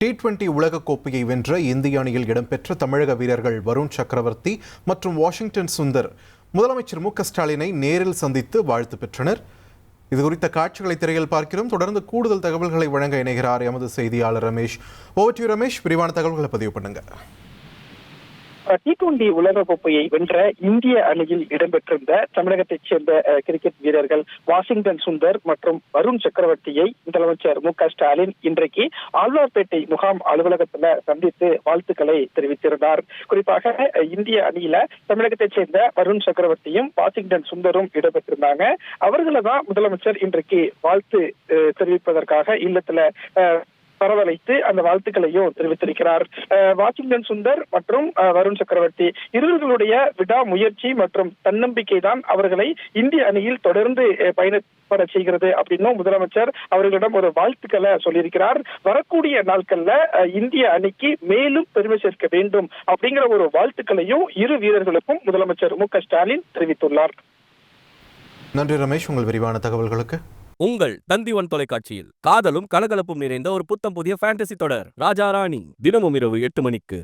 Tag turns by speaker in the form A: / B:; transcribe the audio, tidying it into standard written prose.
A: T20 உலகக்கோப்பையை வென்ற இந்திய அணியில் இடம்பெற்ற தமிழக வீரர்கள் வருண் சக்கரவர்த்தி மற்றும் வாஷிங்டன் சுந்தர் முதலமைச்சர் மு.க.ஸ்டாலினை நேரில் சந்தித்து வாழ்த்து பெற்றனர். இதுகுறித்த காட்சிகளை திரையில் பார்க்கிறோம். தொடர்ந்து கூடுதல் தகவல்களை வழங்க இணைகிறார் எமது செய்தியாளர் ரமேஷ். ஓவர் டு ரமேஷ், விரிவான தகவல்களை பதிவு பண்ணுங்க.
B: T20 உலகக்கோப்பையை வென்ற இந்திய அணியில் இடம்பெற்றிருந்த தமிழகத்தைச் சேர்ந்த கிரிக்கெட் வீரர்கள் வாஷிங்டன் சுந்தர் மற்றும் வருண் சக்கரவர்த்தியை முதலமைச்சர் மு.க.ஸ்டாலின் இன்றைக்கு ஆழ்வார்பேட்டை முகாம் அலுவலகத்தில் சந்தித்து வாழ்த்துக்களை தெரிவித்திருந்தார். குறிப்பாக இந்திய அணியில தமிழகத்தைச் சேர்ந்த வருண் சக்கரவர்த்தியும் வாஷிங்டன் சுந்தரும் இடம்பெற்றிருந்தாங்க. அவர்களை தான் முதலமைச்சர் இன்றைக்கு வாழ்த்து தெரிவிப்பதற்காக இல்லத்துல வரவழைத்து அந்த வாழ்த்துக்களையும் தெரிவித்திருக்கிறார். வாஷிங்டன் சுந்தர் மற்றும் வருண் சக்கரவர்த்தி இருவர்களுடைய விடாமுயற்சி மற்றும் தன்னம்பிக்கை தான் அவர்களை இந்திய அணியில் தொடர்ந்து பயணப்பட செய்கிறது அப்படின்னும் முதலமைச்சர் அவர்களிடம் ஒரு வாழ்த்துக்களை சொல்லியிருக்கிறார். வரக்கூடிய நாட்கள்ல இந்திய அணிக்கு மேலும் பெருமை சேர்க்க வேண்டும் அப்படிங்கிற ஒரு வாழ்த்துக்களையும் இரு வீரர்களுக்கும் முதலமைச்சர் மு.க.ஸ்டாலின் தெரிவித்துள்ளார்.
A: நன்றி ரமேஷ், உங்கள் விரிவான தகவல்களுக்கு.
C: உங்கள் தந்தி1 தொலைக்காட்சியில் காதலும் கலகலப்பும் நிறைந்த ஒரு புத்தம் புதிய ஃபேண்டசி தொடர் ராஜா ராணி தினமும் இரவு 8 மணிக்கு.